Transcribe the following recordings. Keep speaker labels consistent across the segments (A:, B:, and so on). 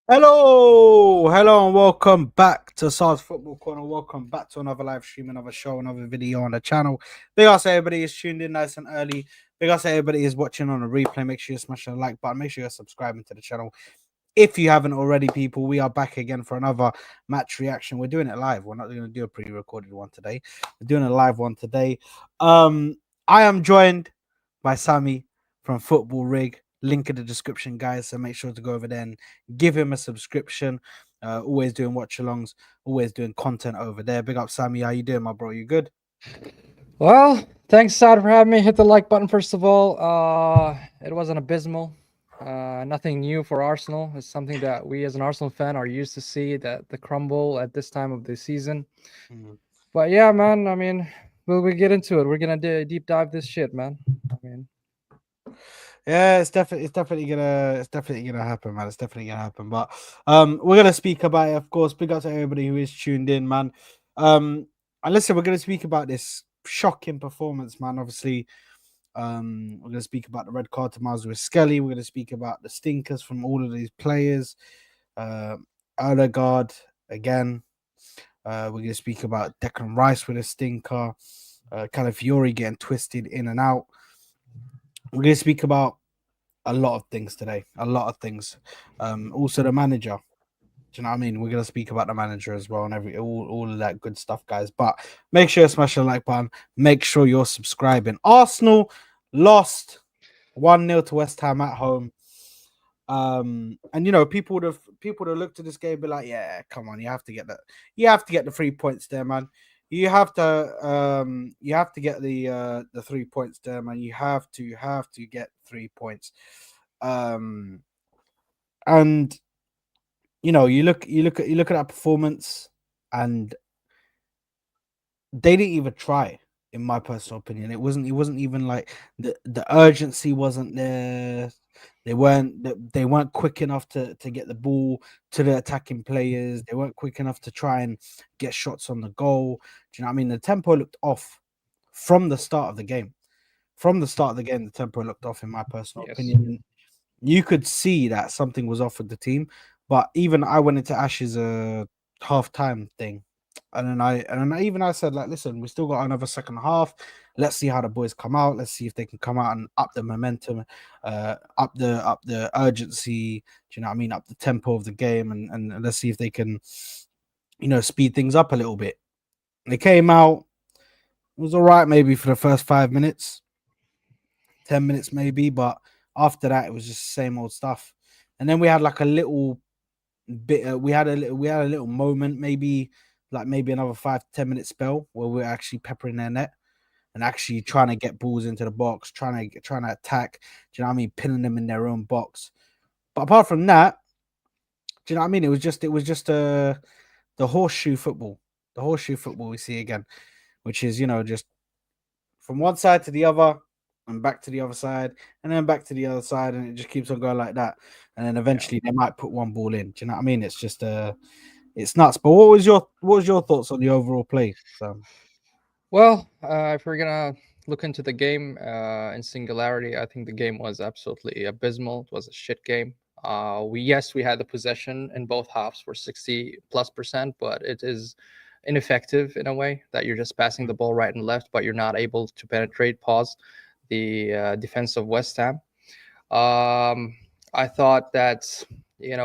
A: Hello, and welcome back to SARS Football Corner. Welcome back to another live stream, another show, another video on the channel. Big ups to everybody is tuned in nice and early. Big ups to everybody is watching on a replay. Make sure you smash the like button. Make sure you're subscribing to the channel. If you haven't already, people, we are back again for another match reaction. We're doing it live. We're not going to do a pre-recorded one today. We're doing a live one today. I am joined by Sammy from Football Rig. Link in the description, guys. So make sure to go over there and give him a subscription. Always doing watch alongs, always doing content over there. Big up, Sammy. How you doing, my bro? You good?
B: Well, thanks, Sad, for having me. Hit the like button first of all. It wasn't abysmal. Nothing new for Arsenal. It's something that we, as an Arsenal fan, are used to see that the crumble at this time of the season.
A: Mm.
B: But yeah, man. I mean, we get into it. We're gonna deep dive this shit, man. I mean,
A: Yeah, it's definitely gonna happen, man. It's definitely gonna happen. But we're gonna speak about it, of course. Big up to everybody who is tuned in, man. And listen, we're gonna speak about this shocking performance, man. Obviously, we're gonna speak about the red card to Miles with Skelly. We're gonna speak about the stinkers from all of these players. Uh, Odegaard again. We're gonna speak about Declan Rice with a stinker. Calafiori getting twisted in and out. We're gonna speak about a lot of things today. A lot of things. Also the manager. Do you know what I mean? We're gonna speak about the manager as well and all of that good stuff, guys. But make sure you smash the like button. Make sure you're subscribing. Arsenal lost 1-0 to West Ham at home. And you know, people would have looked at this game and be like, yeah, come on, you have to get that. You have to get the 3 points there, man. You have to get the 3 points there, man. You have to get 3 points. Um and you look at that performance, and they didn't even try. In my personal opinion, it wasn't even like the urgency wasn't there. They weren't quick enough to get the ball to the attacking players. They weren't quick enough to try and get shots on the goal. Do you know what I mean? The tempo looked off from the start of the game. From the start of the game, the tempo looked off, in my personal
B: yes.
A: opinion. You could see that something was off with the team. But even I went into Ash's halftime thing, and I said, like, listen, we still got another second half. Let's see how the boys come out. Let's see if they can come out and up the momentum, up the urgency. Do you know what I mean? Up the tempo of the game, and let's see if they can, speed things up a little bit. They came out. It was all right, maybe for the first 5 minutes, 10 minutes, maybe, but after that, it was just the same old stuff. And then we had like a little bit. We had a little moment, maybe another 5 to 10 minute spell where we are actually peppering their net and actually trying to get balls into the box, trying to attack. Do you know what I mean? Pinning them in their own box. But apart from that, do you know what I mean? It was just the horseshoe football we see again, which is just from one side to the other and back to the other side and then back to the other side, and it just keeps on going like that. And then
B: Yeah.
A: eventually they might put one ball in. Do you know what I mean? It's nuts. But what was your thoughts on the overall play? So
B: Well, if we're gonna look into the game in singularity, I think the game was absolutely abysmal. It was a shit game. We had the possession in both halves for 60+%, but it is ineffective in a way that you're just passing the ball right and left, but you're not able to penetrate. Pause the defense of West Ham. Um, I thought that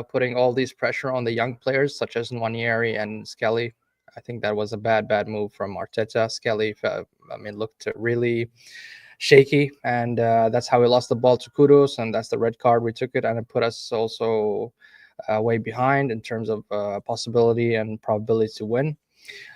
B: putting all these pressure on the young players such as Nwaneri and Skelly, I think that was a bad move from Arteta. Skelly, I mean, looked really shaky, and that's how we lost the ball to Kudos, and that's the red card we took it, and it put us also way behind in terms of possibility and probability to win.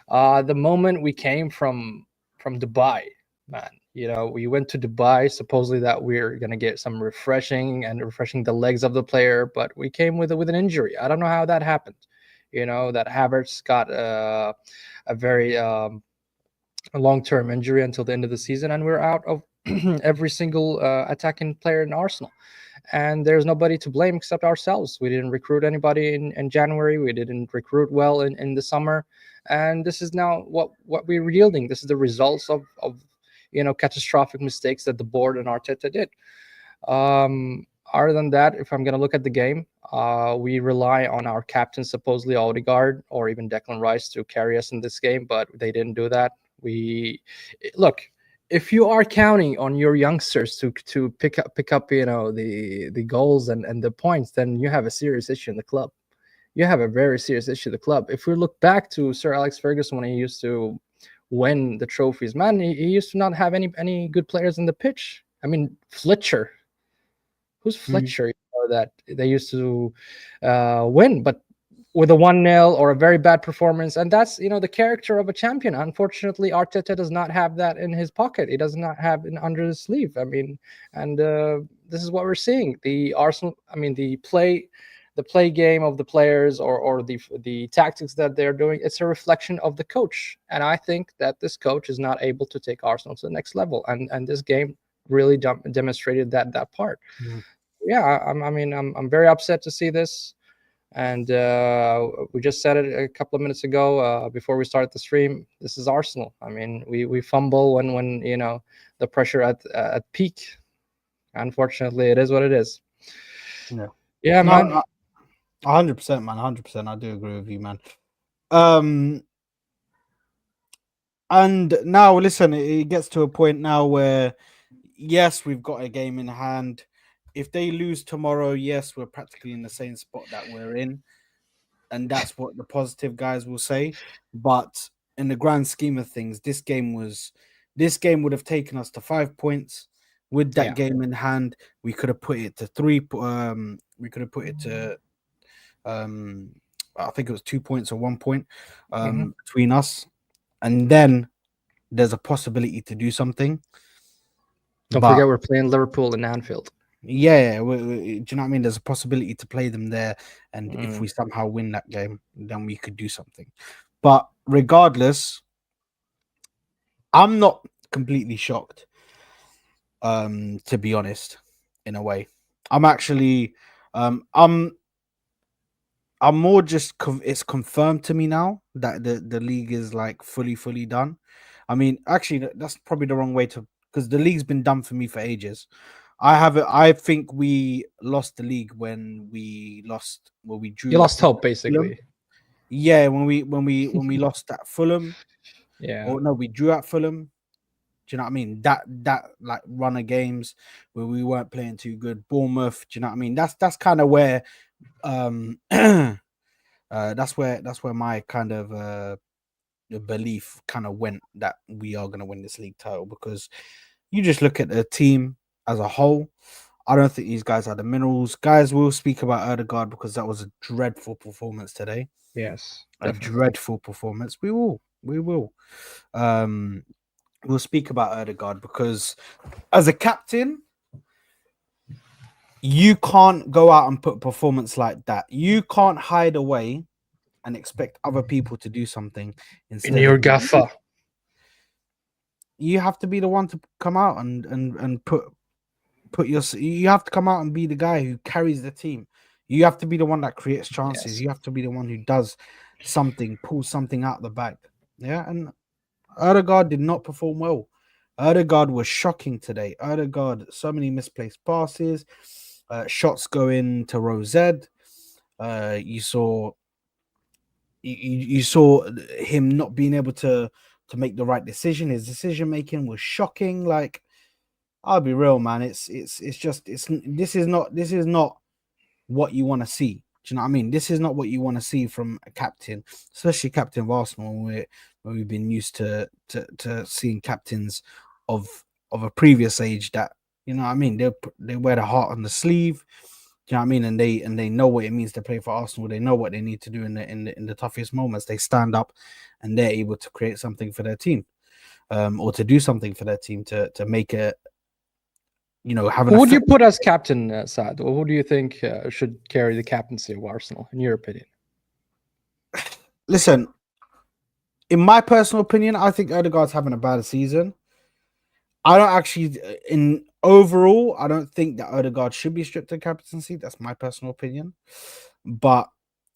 B: The moment we came from Dubai, man, we went to Dubai supposedly that we're gonna get some refreshing the legs of the player, but we came with an injury. I don't know how that happened. That Havertz got a very a long-term injury until the end of the season, and we're out of every single attacking player in Arsenal. And there's nobody to blame except ourselves. We didn't recruit anybody in January. We didn't recruit well in the summer, and this is now what we're yielding. This is the results of catastrophic mistakes that the board and Arteta did. Um, other than that, if I'm gonna look at the game, we rely on our captain, supposedly Odegaard or even Declan Rice, to carry us in this game, but they didn't do that. We look, if you are counting on your youngsters to pick up the goals and the points, then you have a serious issue in the club. You have a very serious issue in the club. If we look back to Sir Alex Ferguson when he used to win the trophies, man, he used to not have any good players in the pitch. I mean, Fletcher. Who's
A: Mm.
B: Fletcher? That they used to win, but with a 1-0 or a very bad performance. And that's, the character of a champion. Unfortunately, Arteta does not have that in his pocket. He does not have it under his sleeve. I mean, and this is what we're seeing. The Arsenal, I mean, the play game of the players, or the tactics that they're doing, it's a reflection of the coach. And I think that this coach is not able to take Arsenal to the next level. And this game really demonstrated that part.
A: Mm.
B: Yeah, I'm very upset to see this. And we just said it a couple of minutes ago, before we started the stream. This is Arsenal. I mean, we fumble when the pressure at peak. Unfortunately, it is what it is.
A: Yeah.
B: Yeah, man.
A: No, 100%, man. 100%. I do agree with you, man. Um, and now listen, it gets to a point now where, yes, we've got a game in hand. If they lose tomorrow, yes, we're practically in the same spot that we're in, and that's what the positive guys will say. But in the grand scheme of things, this game would have taken us to 5 points. With that
B: Yeah.
A: game in hand, we could have put it to three. We could have put it to I think it was 2 points or 1 point between us, and then there's a possibility to do something.
B: Don't
A: But
B: forget we're playing Liverpool in Anfield.
A: yeah, do you know what I mean? There's a possibility to play them there, and if
B: Mm.
A: we somehow win that game, then we could do something. But regardless, I'm not completely shocked. To be honest, in a way, I'm actually, I'm more just it's confirmed to me now that the league is like fully done. I mean, actually, that's probably the wrong way to, because the league's been done for me for ages. I have it. I think we lost the league when we
B: You
A: drew.
B: lost hope,
A: Fulham.
B: basically.
A: Yeah, when we lost at Fulham,
B: Yeah.
A: or no, we drew at Fulham. Do you know what I mean? That like run of games where we weren't playing too good. Bournemouth. Do you know what I mean? That's kind of where that's where my kind of belief kind of went that we are going to win this league title, because you just look at the team as a whole. I don't think these guys are the minerals. Guys, we'll speak about Odegaard because that was a dreadful performance today.
B: Yes,
A: A
B: definitely.
A: dreadful performance. We will. Um, we'll speak about Odegaard because as a captain, you can't go out and put a performance like that. You can't hide away and expect other people to do something
B: In
A: instead
B: your
A: of you.
B: gaffer.
A: You have to be the one to come out and put your, you have to come out and be the guy who carries the team. You have to be the one that creates chances.
B: Yes.
A: You have to be the one who does something, pulls something out the bag. Yeah, and Odegaard did not perform well. Odegaard was shocking today. Odegaard, so many misplaced passes, shots going to Rosette. You saw you saw him not being able to make the right decision. His decision making was shocking. Like, I'll be real, man. It's just this is not what you want to see. Do you know what I mean? This is not what you want to see from a captain, especially captain of Arsenal, where we've been used to seeing captains of a previous age that, you know what I mean, they wear the heart on the sleeve. Do you know what I mean? And they know what it means to play for Arsenal. They know what they need to do in the toughest moments. They stand up and they're able to create something for their team, or to do something for their team to make it, have an
B: Who would you
A: effect.
B: put as captain, Saad? Or who do you think should carry the captaincy of Arsenal, in your opinion?
A: Listen, in my personal opinion, I think Odegaard's having a bad season. I don't actually, in overall, I don't think that Odegaard should be stripped of captaincy. That's my personal opinion. But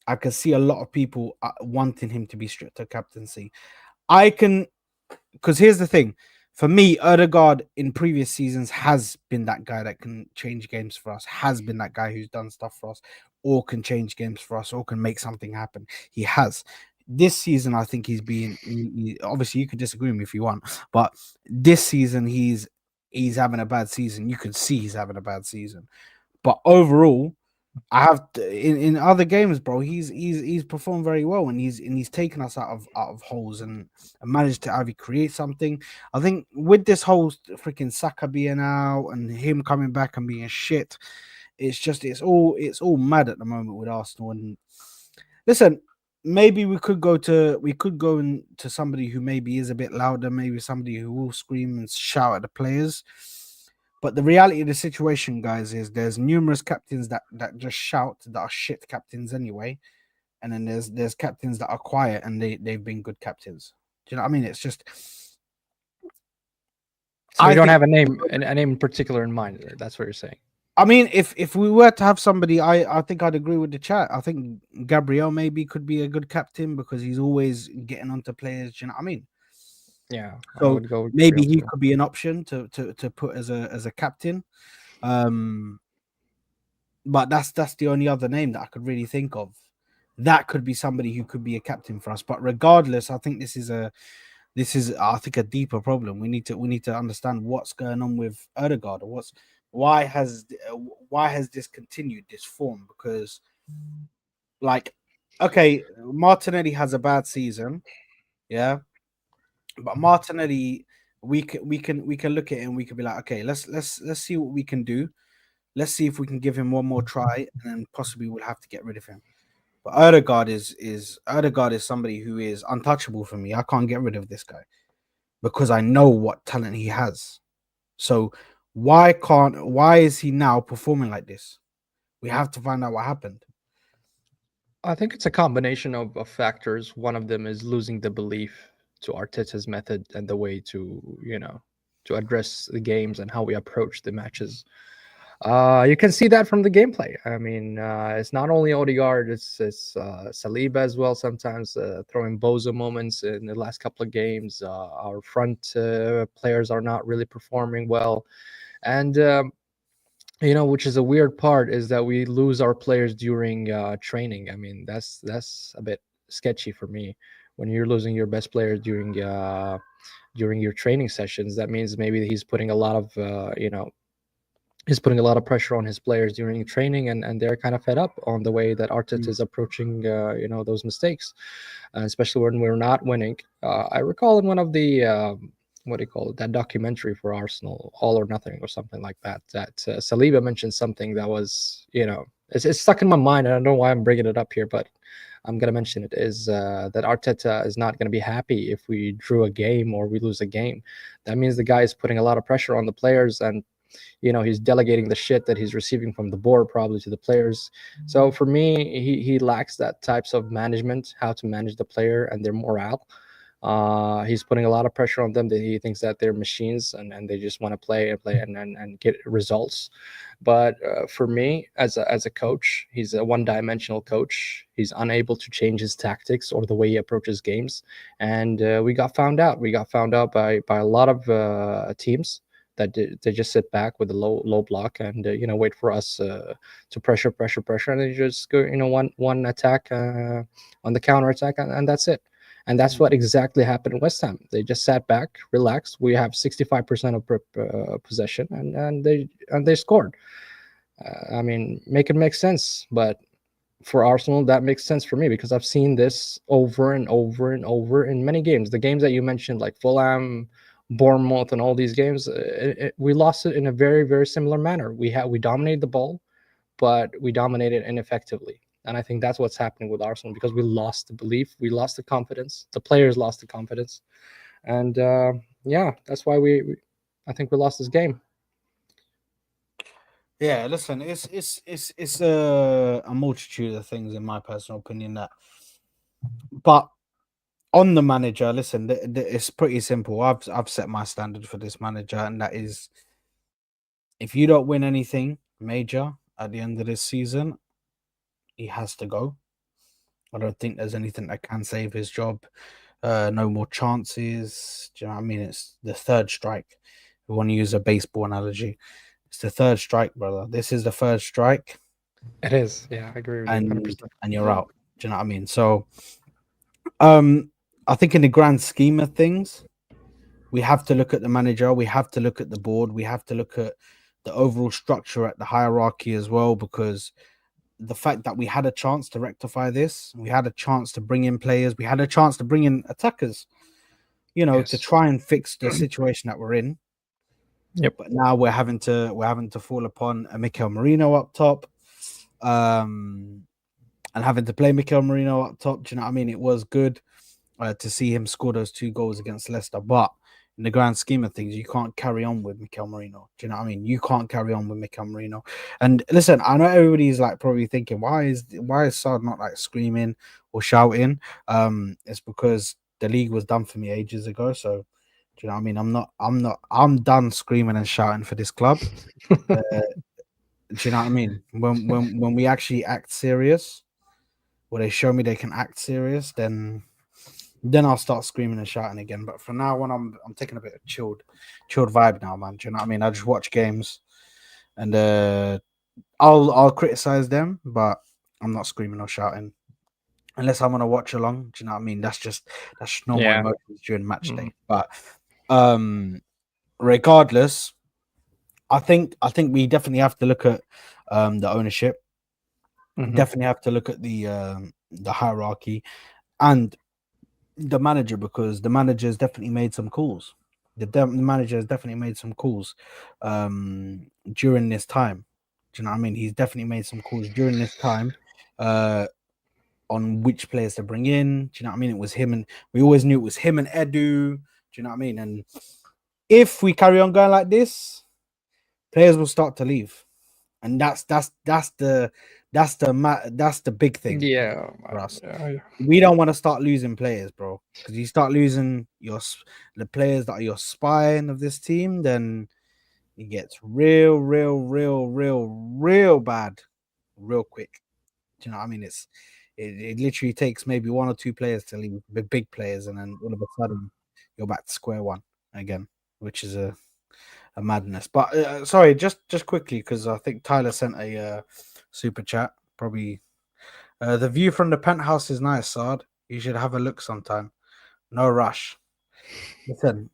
A: I can see a lot of people wanting him to be stripped of captaincy. I can, because here's the thing. for me, Odegaard in previous seasons has been that guy that can change games for us, has been that guy who's done stuff for us, or can change games for us, or can make something happen. He has. This season, I think he's been. Obviously, you can disagree with me if you want, but this season he's having a bad season. You can see he's having a bad season. But overall, in other games, bro. He's performed very well, and he's taken us out of holes and managed to either create something. I think with this whole freaking Saka being out and him coming back and being shit, it's just it's all mad at the moment with Arsenal. And listen, maybe we could go into somebody who maybe is a bit louder, maybe somebody who will scream and shout at the players. But the reality of the situation, guys, is there's numerous captains that just shout that are shit captains anyway, and then there's captains that are quiet and they've been good captains. Do you know what I mean? It's just
B: So you
A: I
B: don't
A: think
B: have a name in particular in mind. That's what you're saying.
A: I mean if we were to have somebody, I think I'd agree with the chat. I think Gabriel maybe could be a good captain because he's always getting onto players. Do you know what I mean?
B: Yeah, I
A: So
B: would go with
A: maybe
B: Gabriel
A: he
B: too.
A: could be an option to put as a captain. Um, but that's the only other name that I could really think of. That could be somebody who could be a captain for us. But regardless, I think this is I think a deeper problem. We need to understand what's going on with Odegaard or why has why has this continued this form? Because like okay, Martinelli has a bad season, yeah, but Martinelli we can look at it and we can be like, okay, let's see what we can do. Let's see if we can give him one more try, and then possibly we'll have to get rid of him. But Odegaard is somebody who is untouchable for me. I can't get rid of this guy because I know what talent he has. So why is he now performing like this? We have to find out what happened.
B: I think it's a combination of factors. One of them is losing the belief to Arteta's method and the way to address the games and how we approach the matches. You can see that from the gameplay. I mean, it's not only Odegaard, it's Saliba as well. Sometimes throwing bozo moments in the last couple of games. Our front players are not really performing well, and which is a weird part is that we lose our players during training. I mean, that's a bit sketchy for me. When you're losing your best player during your training sessions, that means maybe he's putting a lot of pressure on his players during training, and they're kind of fed up on the way that Arteta
A: Mm,
B: is approaching those mistakes, especially when we're not winning. I recall in one of the what do you call it, that documentary for Arsenal, All or Nothing or something like that, that Saliba mentioned something that was, it's stuck in my mind. I don't know why I'm bringing it up here, but I'm gonna mention it, is that Arteta is not gonna be happy if we drew a game or we lose a game. That means the guy is putting a lot of pressure on the players, and he's delegating the shit that he's receiving from the board probably to the players. So for me, he lacks that types of management, how to manage the player and their morale. He's putting a lot of pressure on them, that he thinks that they're machines, and they just want to play and play and get results. But for me, as a coach, he's a one-dimensional coach. He's unable to change his tactics or the way he approaches games, and we got found out. We got found out by a lot of teams that they just sit back with a low block and wait for us to pressure, and they just go one attack on the counter attack, and that's it. And that's
A: mm.
B: what exactly happened in West Ham. They just sat back, relaxed. We have 65% of possession, and they scored. I mean, make it make sense. But for Arsenal, that makes sense for me because I've seen this over and over and over in many games. The games that you mentioned, like Fulham, Bournemouth, and all these games, we lost it in a very, very similar manner. We dominated the ball, but we dominated ineffectively. And I think that's what's happening with Arsenal because we lost the belief, we lost the confidence, the players lost the confidence, and yeah, that's why I think we lost this game.
A: Yeah, listen, it's a multitude of things in my personal opinion that, but on the manager, listen, it's pretty simple. I've set my standard for this manager, and that is if you don't win anything major at the end of this season, he has to go. I don't think there's anything that can save his job. no more chances. Do you know what I mean? It's the third strike. We want to use a baseball analogy. It's the third strike, brother. This is the third strike,
B: It is. Yeah, I agree with you
A: and
B: 100%.
A: you're out. Do you know what I mean? So, um, I think in the grand scheme of things, we have to look at the manager. We have to look at the board. We have to look at the overall structure at the hierarchy as well, because the fact that we had a chance to rectify this, we had a chance to bring in players, we had a chance to bring in attackers, to
B: Yes.
A: try and fix the situation that we're in.
B: Yep.
A: But now we're having to fall upon a Mikel Marino up top, um, and having to play Mikel Marino up top. Do you know what I mean? It was good to see him score those 2 goals against Leicester, but in the grand scheme of things, you can't carry on with Mikel Marino. Do you know what I mean? You can't carry on with Mikel Marino. And listen, I know everybody's like probably thinking, why is Sard not like screaming or shouting? It's because the league was done for me ages ago. So do you know what I mean? I'm done screaming and shouting for this club. Uh, do you know what I mean? When we actually act serious, where they show me they can act serious, then I'll start screaming and shouting again. But for now, when I'm taking a bit of chilled vibe now, man. Do you know what I mean? I just watch games, and I'll criticize them, but I'm not screaming or shouting unless I'm gonna watch along. Do you know what I mean? That's normal
B: Yeah.
A: emotions during match
B: Mhm.
A: day. But um, regardless, I think we definitely have to look at the ownership.
B: Mhm.
A: Definitely have to look at the hierarchy and the manager, because the manager has definitely made some calls. The manager has definitely made some calls during this time. Do you know what I mean? He's definitely made some calls during this time uh, on which players to bring in. Do you know what I mean? It was him, and we always knew it was him and Edu. Do you know what I mean? And if we carry on going like this, players will start to leave, and that's the big thing
B: Yeah.
A: for us.
B: Yeah.
A: We don't want to start losing players, bro. Because you start losing the players that are your spine of this team, then it gets real bad, real quick. Do you know what I mean? It literally takes maybe 1 or 2 players to leave, the big players, and then all of a sudden you're back to square one again, which is a madness. But sorry, just quickly, because I think Tyler sent a super chat. Probably the view from the penthouse is nice, Sard. You should have a look sometime. No rush. Listen,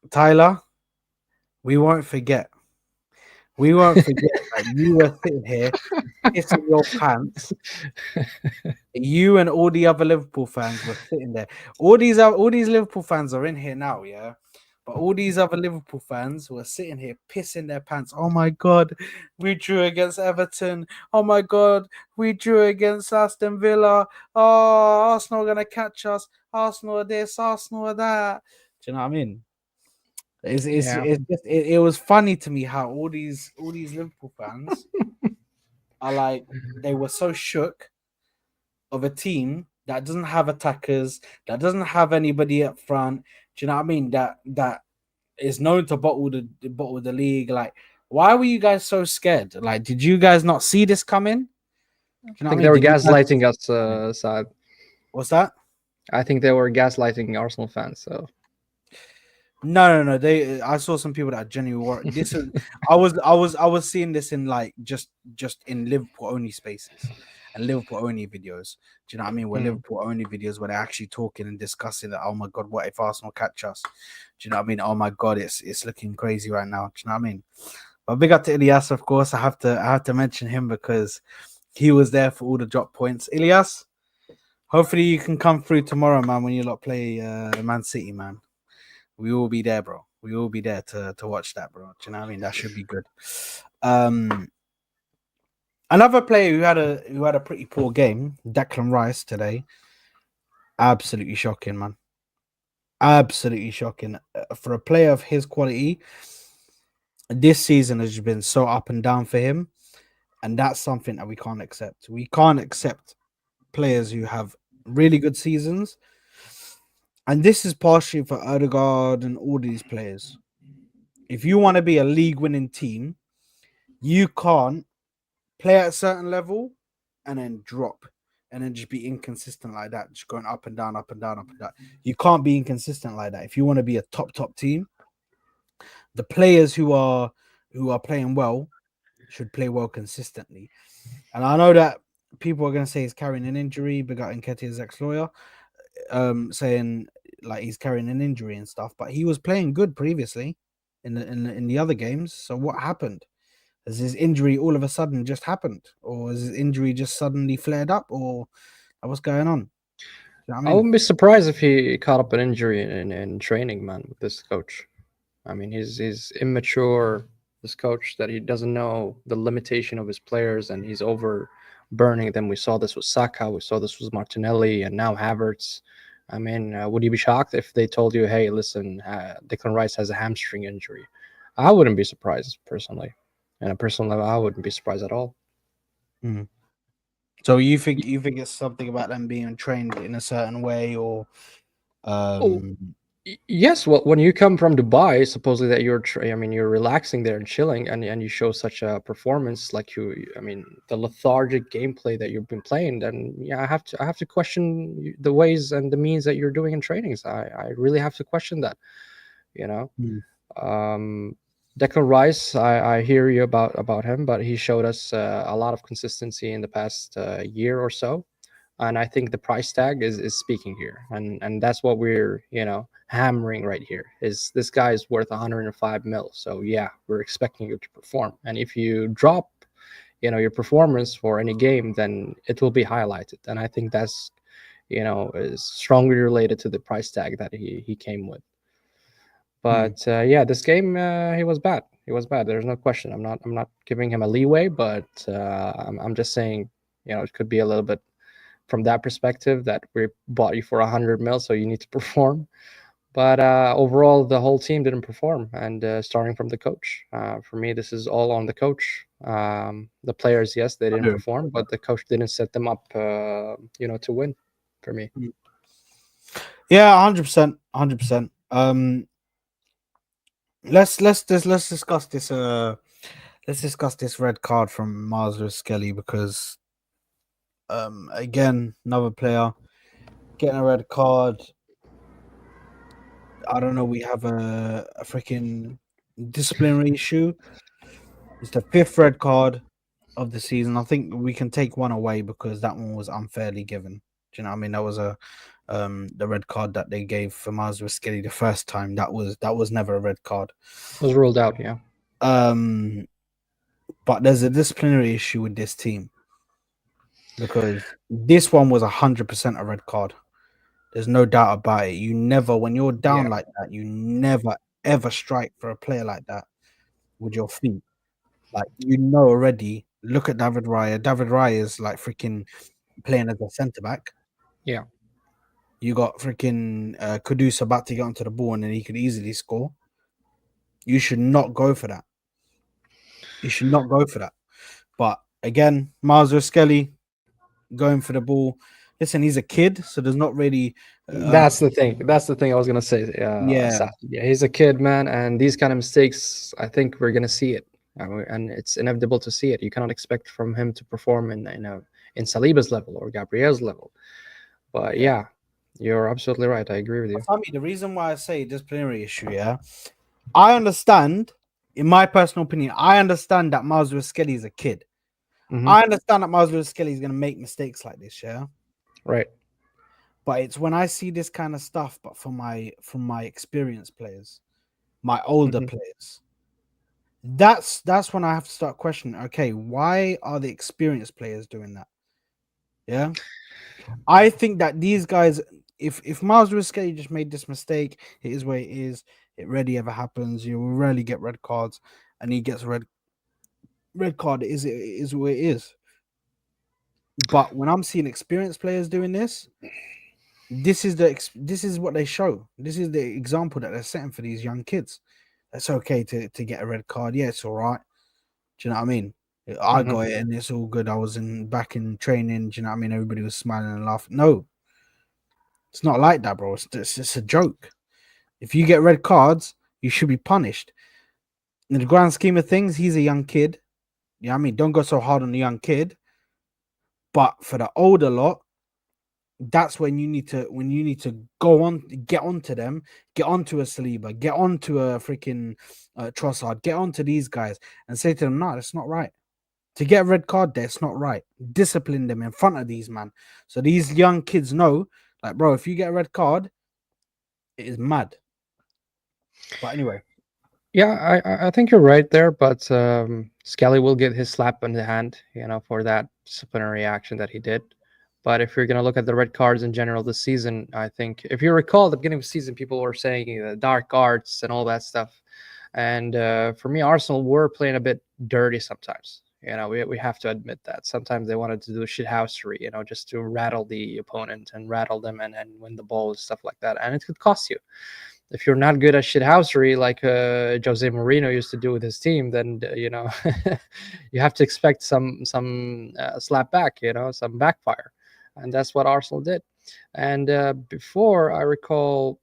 A: Tyler, we won't forget. We won't forget that you were sitting here pissing your pants. You and all the other Liverpool fans were sitting there. All these Liverpool fans are in here now, yeah. But all these other Liverpool fans were sitting here pissing their pants. Oh my god, we drew against Everton. Oh my god, we drew against Aston Villa. Oh, Arsenal are gonna catch us. Arsenal are this, Arsenal are that. Do you know what I mean?
B: Yeah.
A: It was funny to me how all these Liverpool fans are like, they were so shook of a team that doesn't have attackers, that doesn't have anybody up front. Do you know what I mean? That is known to bottle the league. Like, why were you guys so scared? Like, did you guys not see this coming? Do you know
B: I
A: what I
B: think they
A: mean?
B: were
A: Did you guys
B: gaslighting us,
A: coming?
B: Saad.
A: What's that?
B: I think they were gaslighting Arsenal fans. So
A: No. I saw some people that are genuinely worried. This is, I was seeing this in like just in Liverpool only spaces and Liverpool only videos. Do you know what I mean? Where
B: mm,
A: Liverpool only videos where they're actually talking and discussing that. Oh my god, what if Arsenal catch us? Do you know what I mean? Oh my god, it's looking crazy right now. Do you know what I mean? But big up to Ilyas, of course. I have to mention him because he was there for all the drop points. Ilyas, hopefully you can come through tomorrow, man. When you lot play Man City, man. We will be there, bro. We will be there to watch that, bro. Do you know what I mean? That should be good. Um, Another player who had a pretty poor game, Declan Rice today. Absolutely shocking, man. Absolutely shocking for a player of his quality. This season has been so up and down for him, and that's something that we can't accept. We can't accept players who have really good seasons, and this is partially for Odegaard and all these players. If you want to be a league-winning team, you can't play at a certain level and then drop. and then just be inconsistent like that, just going up and down, up and down, up and down. You can't be inconsistent like that. If you want to be a top team, the players who are playing well should play well consistently. And I know that people are going to say he's carrying an injury. Big up Nketiah's ex-lawyer, saying like he's carrying an injury and stuff. But he was playing good previously in the other games. So what happened? Has his injury all of a sudden just happened, or has his injury just suddenly flared up, or what's going on? You know what I
B: I
A: mean?
B: wouldn't be surprised if he caught up an injury in training, man, with this coach. I mean, he's immature, this coach, that he doesn't know the limitation of his players, and he's overburning them. We saw this with Saka, we saw this with Martinelli, and now Havertz. I mean, would you be shocked if they told you, "Hey, listen, Declan Rice has a hamstring injury"? I wouldn't be surprised personally. On a personal level, I wouldn't be surprised at all.
A: Mm. So you think it's something about them being trained in a certain way, or
B: Oh,
A: um,
B: yes, well, when you come from Dubai, supposedly that I mean, you're relaxing there and chilling, and you show such a performance, like I mean, the lethargic gameplay that you've been playing, then yeah, I have to question the ways and the means that you're doing in trainings. I really have to question that, you know.
A: mm,
B: Um, Declan Rice, I hear you about him, but he showed us a lot of consistency in the past year or so, and I think the price tag is speaking here, and that's what we're hammering right here. Is this guy is worth 105 mil? So yeah, we're expecting you to perform, and if you drop, your performance for any game, then it will be highlighted, and I think that's is strongly related to the price tag that he came with.
A: mm,
B: But yeah, this game he was bad. He was bad. There's no question. I'm not giving him a leeway, but I'm just saying, it could be a little bit from that perspective that we bought you for 100 mil, so you need to perform. But overall, the whole team didn't perform, and starting from the coach, for me, this is all on the coach. The players, yes, they
A: I
B: didn't
A: do.
B: perform, but the coach didn't set them up, to win. For me,
A: Mm. Yeah, 100%, 100%. Let's discuss this. Let's discuss this red card from Mars Skelly, because again, another player getting a red card. I don't know. We have a freaking disciplinary issue. It's the fifth red card of the season. I think we can take one away because that one was unfairly given. Do you know what I mean? That was the red card that they gave for Mars Skelly the first time. That was never a red card.
B: was ruled out. Yeah,
A: Um, but there's a disciplinary issue with this team, because this one was 100% a red card. There's no doubt about it. You never, when you're down
B: yeah,
A: like that, you never ever strike for a player like that with your feet. Like, already. Look at David Raya. David Raya is like freaking playing as a centre back.
B: yeah.
A: You got freaking Kudus about to get onto the ball, and then he could easily score. You should not go for that. You should not go for that. But again, Miles Skelly going for the ball. Listen, he's a kid, so there's not really.
B: That's the thing. That's the thing I was gonna say.
A: Yeah,
B: Saf. Yeah, he's a kid, man, and these kind of mistakes, I think we're gonna see it, and it's inevitable to see it. You cannot expect from him to perform in Saliba's level or Gabriel's level. But
A: yeah.
B: yeah, you're absolutely right. I agree with you.
A: Sammy, the reason why I say disciplinary issue, yeah, I understand. In my personal opinion, I understand that Miles Skelly is a kid.
B: Hmm.
A: I understand that Miles Skelly is going to make mistakes like this, yeah.
B: Right.
A: But it's when I see this kind of stuff, but from my experienced players, my older
B: Hmm.
A: players, that's when I have to start questioning. Okay, why are the experienced players doing that? Yeah, I think that these guys, if Miles Skelly just made this mistake, it is what it is. It rarely ever happens. You will rarely get red cards, and he gets a red card. It is what it is. But when I'm seeing experienced players doing this, this is what they show. This is the example that they're setting for these young kids. It's okay to get a red card. Yeah, it's all right. Do you know what I mean? I
B: Hmm.
A: got it and it's all good. I was back in training. Do you know what I mean? Everybody was smiling and laughing. No, it's not like that, bro. It's a joke. If you get red cards, you should be punished. In the grand scheme of things, he's a young kid. You know what I mean? Don't go so hard on the young kid. But for the older lot, that's when you need to go on, get onto them, get onto a Saliba, get onto a freaking Trossard, get onto these guys and say to them, no, that's not right. To get a red card there, it's not right. Discipline them in front of these man. So these young kids know, like, bro, if you get a red card, it is mad. But anyway.
B: Yeah, I think you're right there, but Skelly will get his slap on the hand, for that disciplinary action that he did. But if you're going to look at the red cards in general this season, I think if you recall at the beginning of the season, people were saying dark arts and all that stuff. And for me, Arsenal were playing a bit dirty sometimes. We have to admit that sometimes they wanted to do shithousery, just to rattle the opponent and rattle them and win the ball and stuff like that. And it could cost you. If you're not good at shithousery like Jose Mourinho used to do with his team, then you have to expect some slap back, some backfire, and that's what Arsenal did. And before I recall,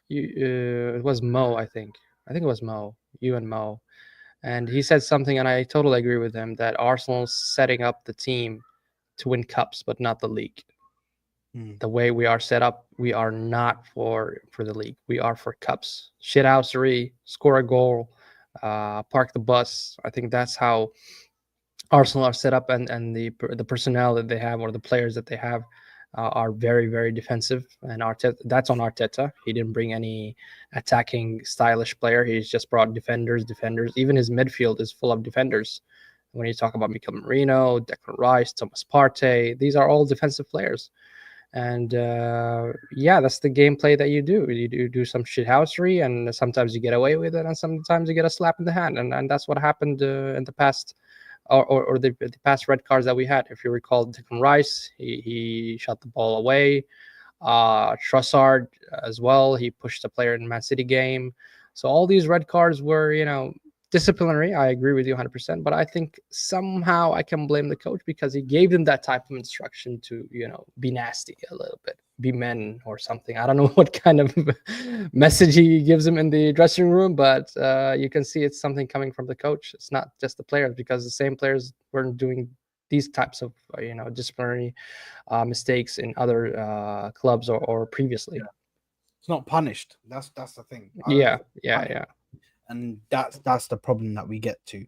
B: it was Mo, I think it was Mo, you and Mo, and he said something, and I totally agree with him that Arsenal's setting up the team to win cups, but not the league. The way we are set up, we are not for the league. We are for cups. Shithousery, score a goal, park the bus. I think that's how Arsenal are set up, and the personnel that they have, or the players that they have, are very, very defensive. And Arteta, that's on Arteta. He didn't bring any attacking, stylish player. He's just brought defenders. Even his midfield is full of defenders. When you talk about Mikel Merino, Declan Rice, Thomas Partey, these are all defensive players. And yeah, that's the gameplay that you do. You do some shithousery, and sometimes you get away with it, and sometimes you get a slap in the hand. And that's what happened in the past, or the past red cards that we had. If you recall, Declan Rice, he shot the ball away. Trossard as well, he pushed the player in the Man City game. So all these red cards were, disciplinary. I agree with you 100%, but I think somehow I can blame the coach because he gave them that type of instruction to, be nasty a little bit, be men or something. I don't know what kind of message he gives them in the dressing room, but you can see it's something coming from the coach. It's not just the players, because the same players weren't doing these types of, disciplinary mistakes in other clubs or previously.
A: Yeah. It's not punished. That's the thing.
B: Yeah.
A: And that's the problem that we get to.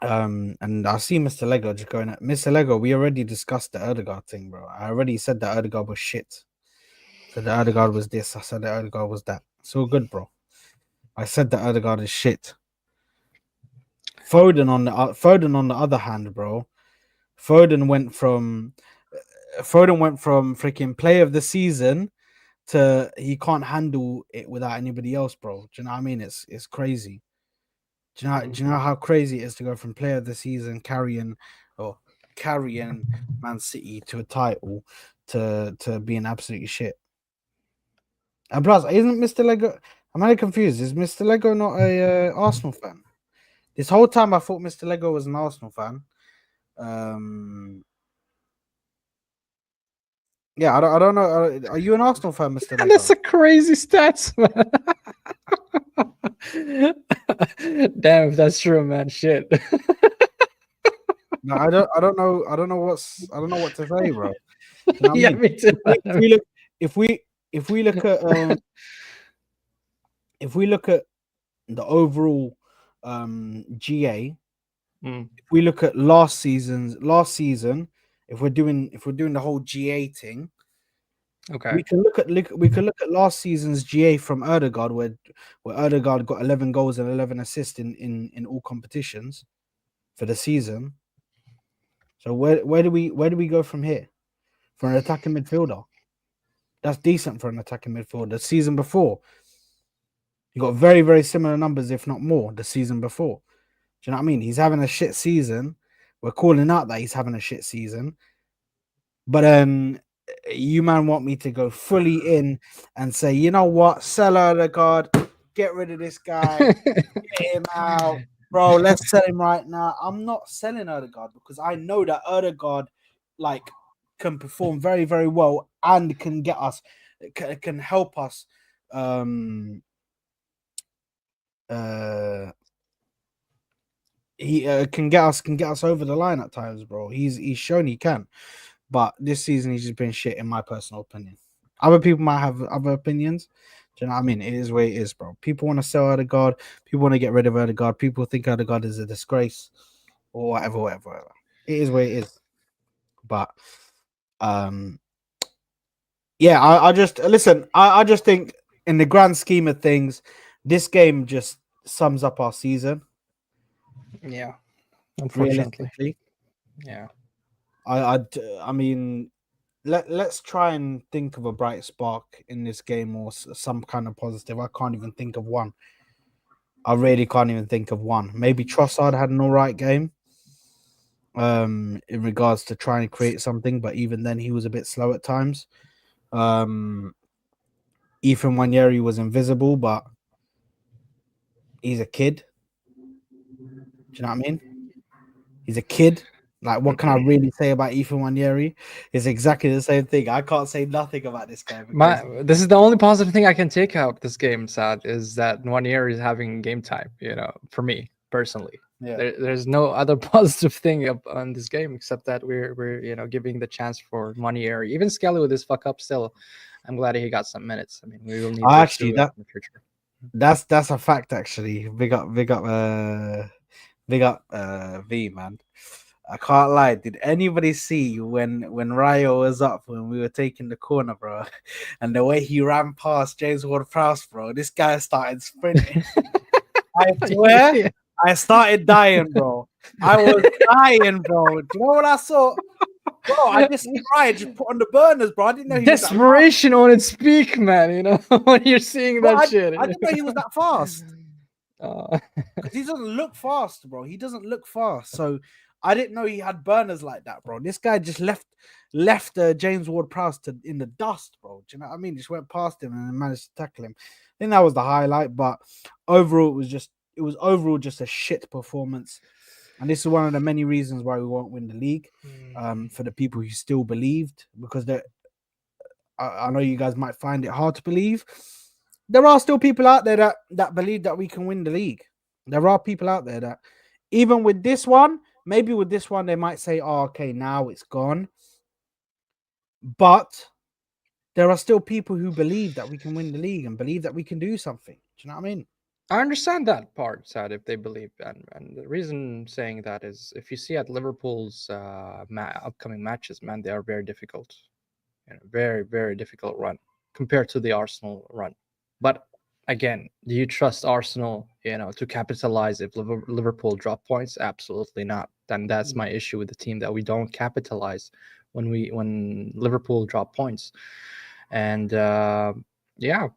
A: And I see Mr. Lego just going at Mr. Lego. We already discussed the ODEGAARD thing, bro. I already said that ODEGAARD was shit. So the ODEGAARD was this. I said the ODEGAARD was that. It's all good, bro. I said that ODEGAARD is shit. Foden on the other hand, bro. Foden went from freaking player of the season to he can't handle it without anybody else, bro. Do you know what I mean? It's crazy. Do you know how crazy it is to go from player of the season carrying Man City to a title to being absolutely shit? And plus, isn't Mr. Lego? I'm really confused. Is Mr. Lego not a Arsenal fan? This whole time I thought Mr. Lego was an Arsenal fan. Yeah, I don't know. Are you an Arsenal fan, Mr. Lego?
B: That's a crazy stats, man. Damn, if that's true, man. Shit.
A: No, I don't know. I don't know what to say, bro. You know what
B: Yeah,
A: I mean?
B: me too.
A: If we look at if we look at the overall GA, if we look at last season, if we're doing the whole GA thing,
B: Okay.
A: we can look at last season's GA from ODEGAARD, where ODEGAARD got 11 goals and 11 assists in all competitions for the season. So where do we go from here for an attacking midfielder? That's decent for an attacking midfielder. The season before, he got very, very similar numbers, if not more, the season before. Do you know what I mean? He's having a shit season. We're calling out that he's having a shit season. But you man want me to go fully in and say, you know what, sell ODEGAARD, get rid of this guy, get him out, bro. Let's sell him right now. I'm not selling ODEGAARD because I know that ODEGAARD can perform very, very well and can get us, can help us. he can get us over the line at times, bro. He's shown he can, but this season he's just been shit in my personal opinion. Other people might have other opinions. Do you know what I mean? It is where it is, bro. People want to sell Odegaard. People want to get rid of Odegaard. People think Odegaard is a disgrace or whatever. It is where it is. But yeah, I just listen. I just think in the grand scheme of things, this game just sums up our season.
B: Yeah, unfortunately.
A: Realistically,
B: Yeah.
A: I mean, let's try and think of a bright spark in this game or some kind of positive. I can't even think of one. I really can't even think of one. Maybe Trossard had an all right game. In regards to trying to create something, but even then he was a bit slow at times. Ethan Wanyeri was invisible, but he's a kid. Do you know what I mean? He's a kid. Like, what can I really say about Ethan Wanyeri? It's exactly the same thing. I can't say nothing about this guy because
B: This is the only positive thing I can take out this game, Sad, is that 1 year is having game time, for me personally.
A: yeah,
B: There's no other positive thing on this game except that we're giving the chance for 1 year. Even Skelly with his fuck up still, I'm glad he got some minutes. I mean, we will need this
A: actually
B: in the future.
A: that's a fact. Actually, big up, V, man. I can't lie. Did anybody see when Rayo was up when we were taking the corner, bro? And the way he ran past James Ward-Prowse, bro. This guy started sprinting. I swear,
B: Yeah.
A: I started dying, bro. I was dying, bro. Do you know what I saw? Bro, I just see Ryan just put on the burners, bro. I didn't know he was that fast.
B: Desperation on its peak, man. When you're seeing
A: Bro,
B: that shit.
A: I didn't know he was that fast.
B: Uh,
A: Because he doesn't look fast, bro. He doesn't look fast. So I didn't know he had burners like that, bro. This guy just left James Ward-Prowse in the dust, bro. Do you know what I mean? Just went past him and managed to tackle him. I think that was the highlight, but overall it was overall just a shit performance. And this is one of the many reasons why we won't win the league. For the people who still believed, because I know you guys might find it hard to believe. There are still people out there that believe that we can win the league. There are people out there that, even with this one, maybe with this one, they might say, oh, okay, now it's gone. But there are still people who believe that we can win the league and believe that we can do something. Do you know what I mean?
B: I understand that part, Sad, if they believe, and the reason saying that is if you see at Liverpool's upcoming matches, man, they are very difficult, very very difficult run compared to the Arsenal run. But again, do you trust Arsenal, to capitalize if Liverpool drop points? Absolutely not. Then that's my issue with the team, that we don't capitalize when Liverpool drop points, and yeah.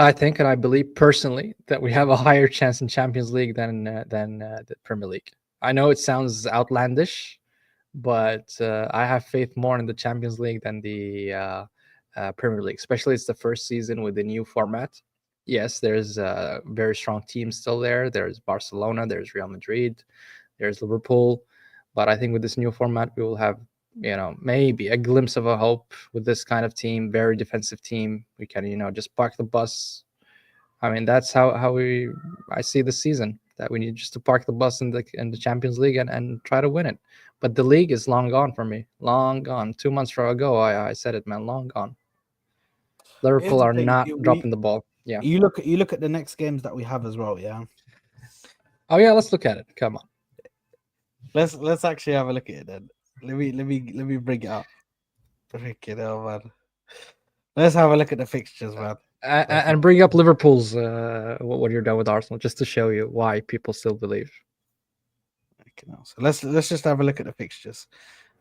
B: I think and I believe personally that we have a higher chance in Champions League than the Premier League. I know it sounds outlandish, but I have faith more in the Champions League than the Premier League. Especially it's the first season with the new format. Yes, there's a very strong team still there. There's Barcelona, there's Real Madrid, there's Liverpool, but I think with this new format we will have maybe a glimpse of a hope with this kind of team, very defensive team. We can just park the bus. I mean, that's how I see the season, that we need just to park the bus in the Champions League and try to win it. But the league is long gone for me, long gone. 2 months ago I said it, man, long gone.
A: Here's
B: Liverpool
A: the
B: are
A: thing.
B: not dropping the ball. Yeah.
A: You look at the next games that we have as well, yeah.
B: Oh yeah, let's look at it. Come on.
A: Let's actually have a look at it then. Let me bring it up. Freaking hell, man. Let's have a look at the fixtures, man.
B: And bring up Liverpool's what you're done with Arsenal, just to show you why people still believe.
A: So let's just have a look at the fixtures.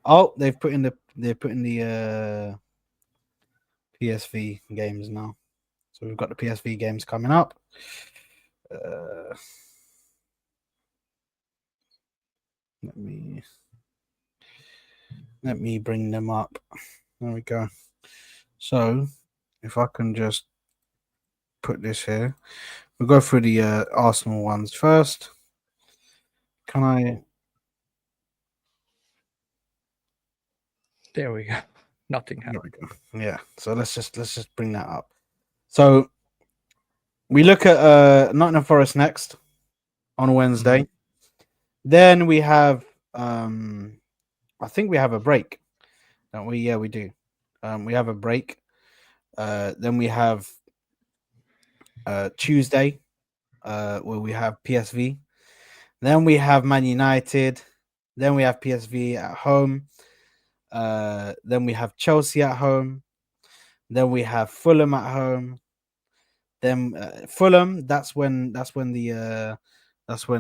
A: Oh, they've put in the PSV games now. So we've got the PSV games coming up. Let me bring them up. There we go. So if I can just put this here, we'll go through the Arsenal ones first. Can I?
B: There we go. Nothing
A: There
B: happened.
A: we go. Yeah. So let's just bring that up. So we look at Nottingham Forest next on Wednesday. Then we have I think we have a break, don't we? Yeah, we do. We have a break. Then we have Tuesday, where we have PSV. Then we have Man United. Then we have PSV at home. Then we have Chelsea at home. Then we have Fulham at home. Then Fulham. That's when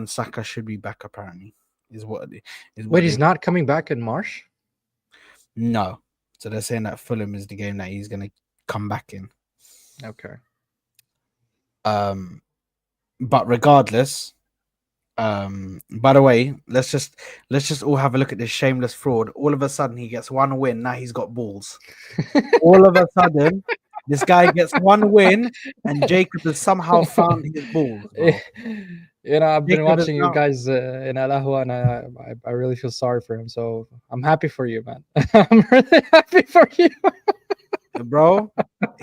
A: Saka should be back. Apparently, is
B: Wait,
A: what
B: he's
A: they
B: not coming back in March?
A: no. So they're saying that Fulham is the game that he's gonna come back in.
B: Okay.
A: But regardless, by the way, let's just all have a look at this shameless fraud. All of a sudden, he gets one win. Now he's got balls. All of a sudden, this guy gets one win, and Jacob has somehow found his balls, bro.
B: I've been
A: Jacob is
B: watching you
A: now,
B: guys in Alahua, and I really feel sorry for him. So I'm happy for you, man. I'm really happy for you.
A: bro.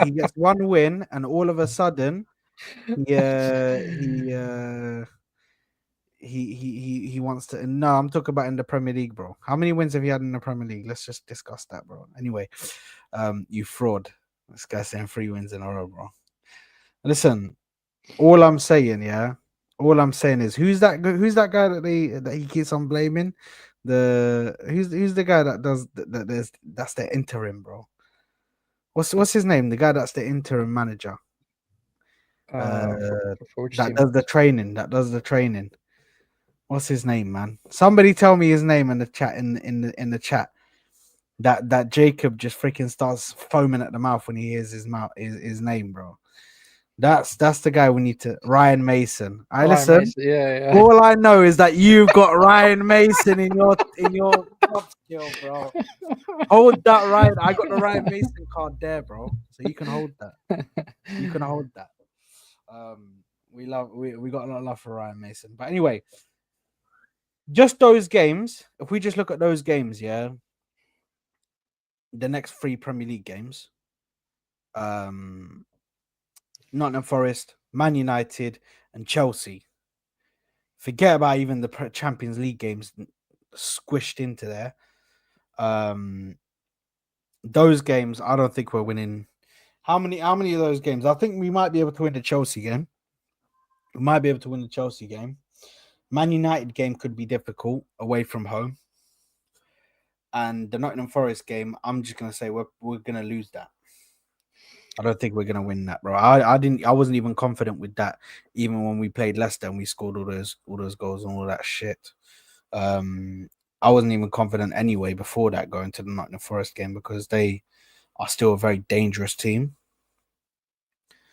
A: He gets one win, and all of a sudden, he uh, he uh, he wants to. No, I'm talking about in the Premier League, bro. How many wins have you had in the Premier League? Let's just discuss that, bro. Anyway, you fraud. This guy's saying 3 wins in a row, bro. Listen, all I'm saying, yeah, all I'm saying is who's that? Who's that guy that he keeps on blaming? Who's the guy that does that? That's the interim, bro. What's his name? The guy that's the interim manager.
B: For,
A: Uh,
B: for which
A: that
B: team?
A: does the training. That does the training. What's his name, man? Somebody tell me his name in the chat. In the chat. That Jacob just freaking starts foaming at the mouth when he hears his name, bro. That's the guy we need to. Ryan Mason. I
B: Ryan
A: listen.
B: Mason. Yeah,
A: All I know is that you've got Ryan Mason in your top skill, bro. Hold that, Ryan. I got the Ryan Mason card there, bro. So you can hold that.
B: yeah.
A: You can hold that. We got a lot of love for Ryan Mason. But anyway, just those games. If we just look at those games, yeah, the next 3 Premier League games. Nottingham Forest, Man United, and Chelsea. Forget about even the Champions League games squished into there. Those games, I don't think we're winning. How many of those games? I think we might be able to win the Chelsea game. We might be able to win the Chelsea game. Man United game could be difficult away from home. And the Nottingham Forest game, I'm just gonna say we're gonna lose that. I don't think we're gonna win that, bro. I wasn't even confident with that, even when we played Leicester and we scored all those goals and all that shit. I wasn't even confident anyway before that going to the Nottingham Forest game because they are still a very dangerous team.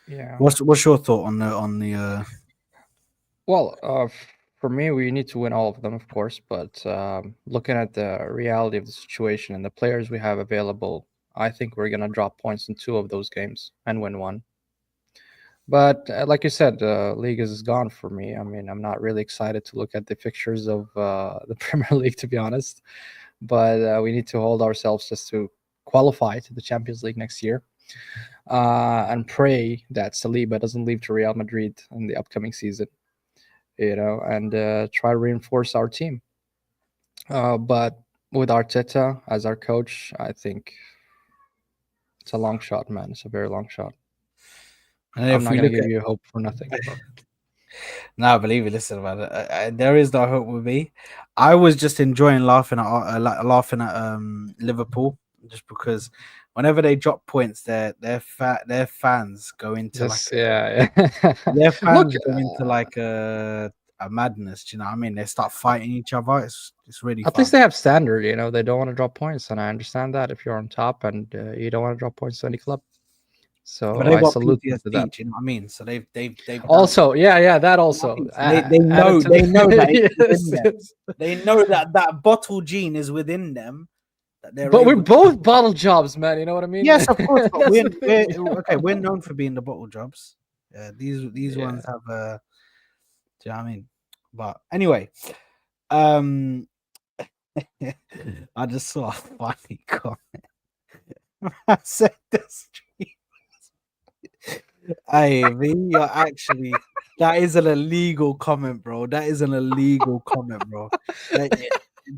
B: Yeah.
A: What's your thought on the
B: Well, for me, we need to win all of them, of course. But looking at the reality of the situation and the players we have available, I think we're gonna drop points in 2 of those games and win one. But like you said, the league is gone for me. I mean, I'm not really excited to look at the fixtures of the Premier League, to be honest. But we need to hold ourselves just to qualify to the Champions League next year, and pray that Saliba doesn't leave to Real Madrid in the upcoming season. And try to reinforce our team. But with Arteta as our coach, I think it's a long shot, man. It's a very long shot.
A: and
B: I'm
A: if
B: not
A: we
B: gonna
A: look
B: give
A: at
B: you hope for nothing.
A: now, believe it, listen, man, there is no hope with me. I was just enjoying laughing at Liverpool just because whenever they drop points, their fans go into like
B: Just yeah.
A: their
B: Look,
A: fans go into like a madness. Do you know what I mean? They start fighting each other. It's really
B: at least
A: fun.
B: they have standard. They don't want to drop points, and I understand that if you're on top and you don't want to drop points to any club.
A: But
B: So
A: they've
B: I
A: got
B: salute them to
A: PTSD.
B: that.
A: Do you know what I mean? So they've done it.
B: Also, yeah, that
A: You know what I
B: also
A: mean? So they
B: added
A: know
B: to
A: that it's within
B: yes,
A: them.
B: yes.
A: They know that bottle gene is within them that they're
B: But we're
A: able.
B: both bottle jobs, man. You know what I mean?
A: Yes, of course, but
B: That's
A: we're
B: the
A: we're
B: thing.
A: okay. We're known for being the bottle jobs. These
B: Yeah.
A: ones have do you know what I mean? But anyway, um, I just saw a funny comment. I said this. Hey, V, you're actually that is an illegal comment, bro. That is an illegal comment, bro. Like,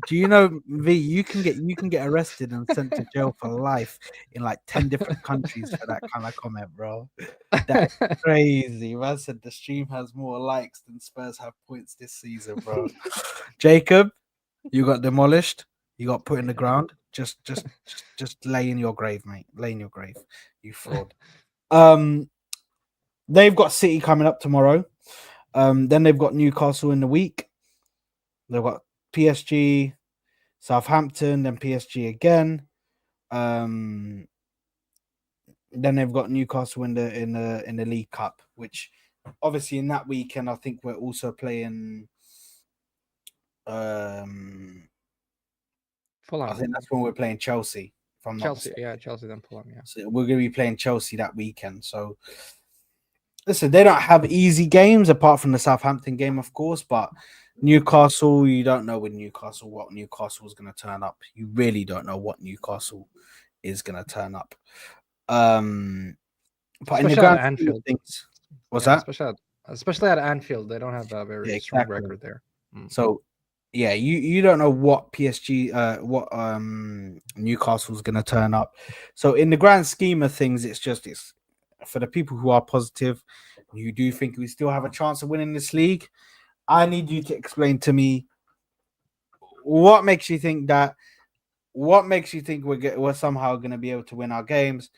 A: do you know, V? You can get arrested and sent to jail for life in like 10 different countries for that kind of comment, bro. That is crazy. Man said the stream has more likes than Spurs have points this season, bro. Jacob, you got demolished. You got put in the ground. Just lay in your grave, mate. Lay in your grave. You fraud. Um, they've got City coming up tomorrow. Then they've got Newcastle in the week. They've got PSG, Southampton, then PSG again. Um, then they've got Newcastle in the League Cup, which obviously in that weekend I think we're also playing. Um, I think
B: Fulham,
A: that's when we're playing Chelsea, if I'm not
B: Chelsea,
A: mistaken.
B: yeah, Chelsea, then Fulham, yeah.
A: So we're going to be playing Chelsea that weekend. So listen, they don't have easy games apart from the Southampton game, of course, but Newcastle, you don't know with Newcastle what Newcastle is going to turn up. You really don't know what Newcastle is going to turn up. But in the
B: Especially at
A: grand scheme of
B: Anfield.
A: things, what's
B: Yeah,
A: that?
B: especially at Anfield, they don't have a
A: Yeah,
B: very strong
A: exactly.
B: record there. Mm.
A: So yeah, you don't know what PSG what Newcastle's gonna turn up. So in the grand scheme of things, it's for the people who are positive, you do think we still have a chance of winning this league. I need you to explain to me what makes you think that what makes you think we're somehow going to be able to win our games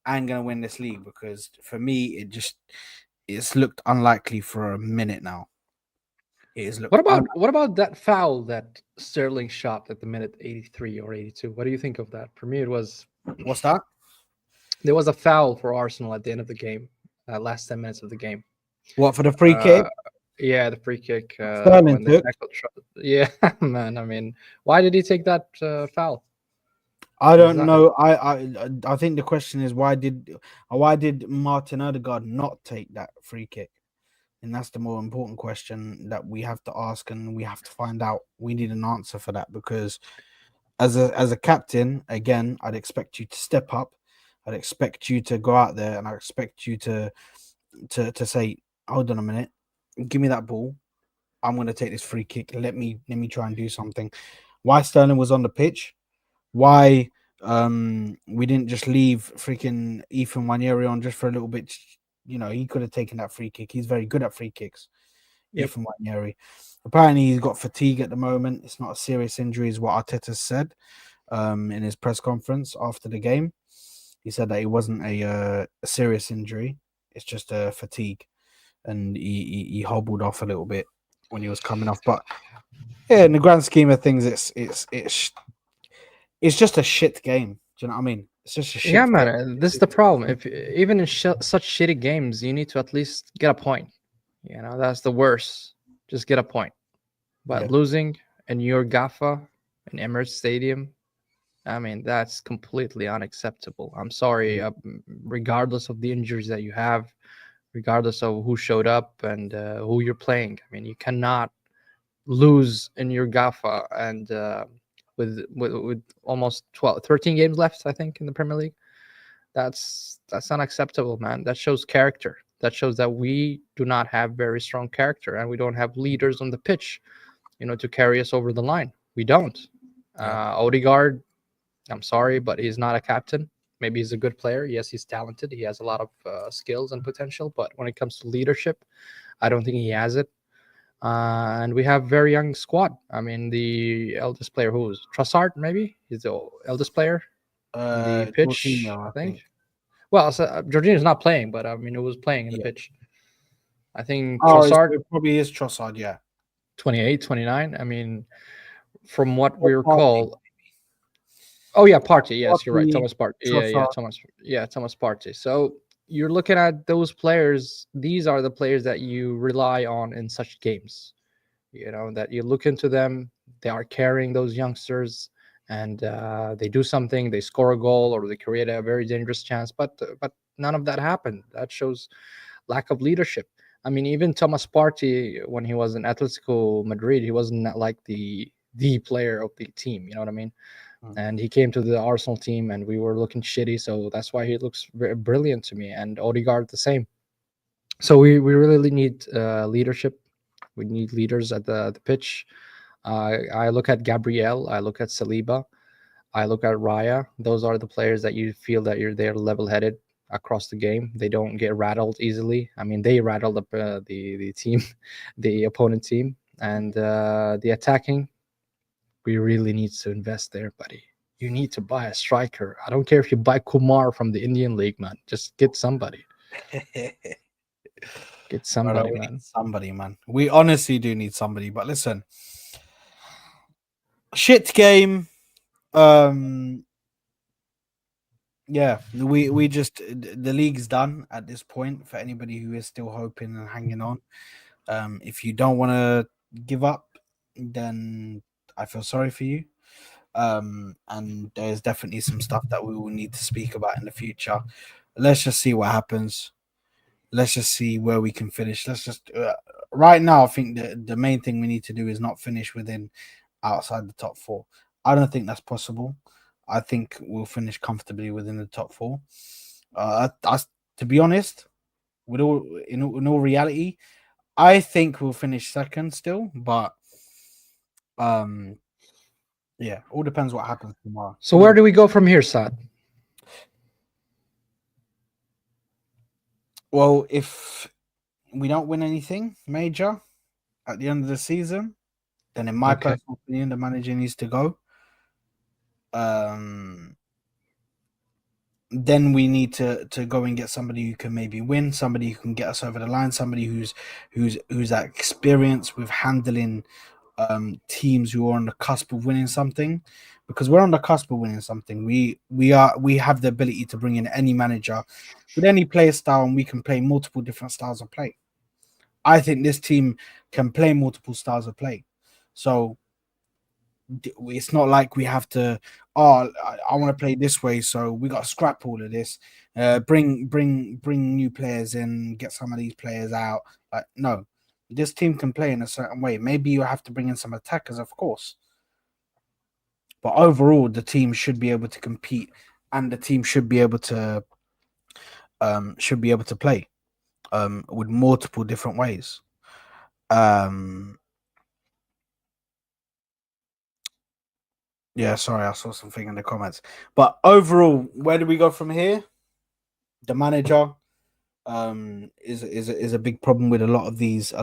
A: and going to win this league? Because for me, it's looked unlikely for a minute now. It has looked
B: What about that foul that Sterling shot at the minute 83 or 82? What do you think of that? For me, it was
A: What's that?
B: there was a foul for Arsenal at the end of the game, last 10 minutes of the game.
A: What for the free
B: Uh,
A: kick?
B: yeah, the free kick
A: Sterling
B: when they
A: took.
B: tackled. Yeah, man. I mean, why did he take that foul?
A: I
B: Is
A: don't
B: that
A: know. I think the question is why did Martin Odegaard not take that free kick? And that's the more important question that we have to ask and we have to find out. We need an answer for that because as a captain, again, I'd expect you to step up. I'd expect you to go out there and I expect you to say, hold on a minute, give me that ball. I'm gonna take this free kick. Let me try and do something. Why Sterling was on the pitch? Why we didn't just leave freaking Ethan Wanyeri on just for a little bit? You know, he could have taken that free kick. He's very good at free kicks.
B: Yep.
A: Ethan Wanyeri. Apparently, he's got fatigue at the moment. It's not a serious injury, is what Arteta said in his press conference after the game. He said that it wasn't a serious injury. It's just a fatigue, and he hobbled off a little bit when he was coming off. But yeah, in the grand scheme of things, it's just a shit game. Do you know what I mean? It's just a
B: Yeah,
A: shit
B: man.
A: game.
B: This is the problem. If even in such shitty games, you need to at least get a point. You know, that's the worst. Just get a point.
A: Yeah,
B: But losing in your Gaffa in Emirates Stadium, I mean, that's completely unacceptable. I'm sorry.
A: yeah,
B: Regardless of the injuries that you have, regardless of who showed up and who you're playing, I mean, you cannot lose in your Gaffa and with almost 12, 13 games left, I think, in the Premier League. That's unacceptable, man. That shows character. That shows that we do not have very strong character and we don't have leaders on the pitch, to carry us over the line. We don't.
A: yeah,
B: Odegaard, I'm sorry, but he's not a captain. Maybe he's a good player. Yes, he's talented. He has a lot of skills and potential, but when it comes to leadership, I don't think he has it. And we have very young squad. I mean, the eldest player who's Trossard, maybe he's the eldest player in the pitch,
A: Jorginho,
B: I
A: I
B: think.
A: think.
B: Well, so, Jorginho's not playing, but I mean, it was playing in the
A: Yeah.
B: pitch. I think
A: Oh,
B: Trossard,
A: it probably is Trossard. Yeah.
B: 28, 29. I mean, from what
A: Or
B: we
A: Partey.
B: recall, oh yeah, Party. Yes, you're right.
A: Partey,
B: Thomas Party. Yeah,
A: Trossard.
B: Thomas. Yeah, Thomas Party. So you're looking at those players. These are the players that you rely on in such games. That you look into them. They are carrying those youngsters, and they do something. They score a goal or they create a very dangerous chance. But none of that happened. That shows lack of leadership. I mean, even Thomas Partey, when he was in Atletico Madrid, he wasn't like the player of the team. You know what I mean?
A: Mm.
B: And he came to the Arsenal team, and we were looking shitty. So that's why he looks brilliant to me. And Odegaard the same. So we really need leadership. We need leaders at the pitch. I look at Gabriel, I look at Saliba, I look at Raya. Those are the players that you feel that they're level-headed across the game. They don't get rattled easily. I mean, they rattled up the team, the opponent team, and the attacking. We really need to invest there, buddy. You need to buy a striker. I don't care if you buy Kumar from the Indian League, man. Just get somebody. Get
A: Brother,
B: somebody,
A: we need
B: man.
A: somebody, man. We honestly do need somebody. But listen, shit game. Um, yeah, we just the league's done at this point. For anybody who is still hoping and hanging on, if you don't want to give up, then I feel sorry for you. And there's definitely some stuff that we will need to speak about in the future. Let's just see what happens. Let's just see where we can finish. Let's just right now. I think the main thing we need to do is not finish within outside the top four. I don't think that's possible. I think we'll finish comfortably within the top four. To be honest, with all in all reality, I think we'll finish second still, but um, yeah, all depends what happens tomorrow.
B: So where do we go from here, Sad?
A: Well, if we don't win anything major at the end of the season, then in my
B: Okay.
A: personal opinion, the manager needs to go. Um, then we need to go and get somebody who can maybe win, somebody who can get us over the line, somebody who's that experience with handling teams who are on the cusp of winning something, because we're on the cusp of winning something. We have the ability to bring in any manager with any player style, and we can play multiple different styles of play. I think this team can play multiple styles of play. So it's not like we have to, I want to play this way, so we got to scrap all of this. Bring new players in, get some of these players out. Like, no, this team can play in a certain way. Maybe you have to bring in some attackers, of course. But overall, the team should be able to compete, and the team should be able to play with multiple different ways. Um, yeah, sorry, I saw something in the comments. But overall, where do we go from here? The manager is a big problem with a lot of these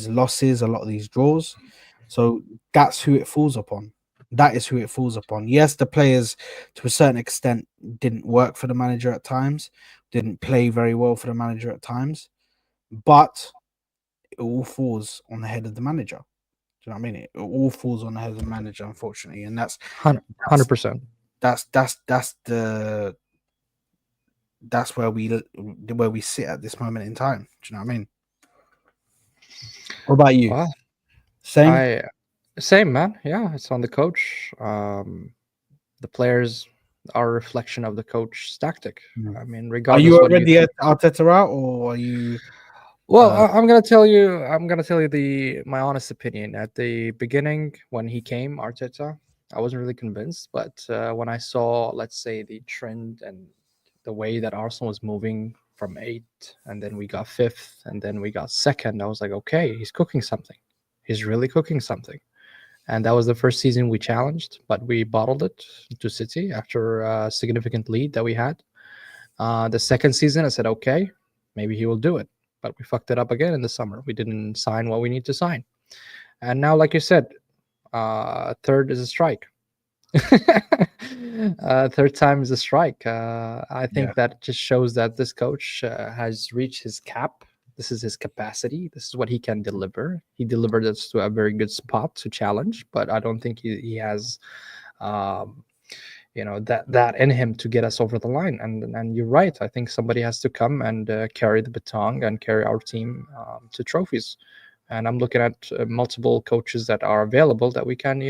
A: losses, a lot of these draws. So that's who it falls upon. That is who it falls upon. Yes, the players to a certain extent didn't work for the manager at times, didn't play very well for the manager at times, but it all falls on the head of the manager. Do you know what I mean? It all falls on the head of the manager, unfortunately, and that's
B: 100%.
A: the that's where we sit at this moment in time. Do you know what I mean? What about you?
B: Well,
A: Same.
B: same, man. Yeah, it's on the coach. The players are a reflection of the coach's tactic.
A: Mm.
B: I mean,
A: Are you
B: regardless what you
A: already
B: think.
A: at Arteta out, or are you?
B: Well,
A: Uh,
B: I'm gonna tell you. I'm gonna tell you my honest opinion. At the beginning, when he came, Arteta, I wasn't really convinced. But when I saw, let's say, the trend and the way that Arsenal was moving from eighth, and then we got fifth, and then we got second, I was like, okay, he's cooking something. He's really cooking something. And that was the first season we challenged, but we bottled it to City after a significant lead that we had. The second season, I said, okay, maybe he will do it. But we fucked it up again in the summer. We didn't sign what we need to sign. And now, like you said, third is a strike. Third time is a strike. I
A: yeah,
B: think that just shows that this coach has reached his cap. This is his capacity. This is what he can deliver. He delivered us to a very good spot to challenge, but I don't think he has um, that in him to get us over the line. And you're right. I think somebody has to come and carry the baton and carry our team to trophies. And I'm looking at multiple coaches that are available that we can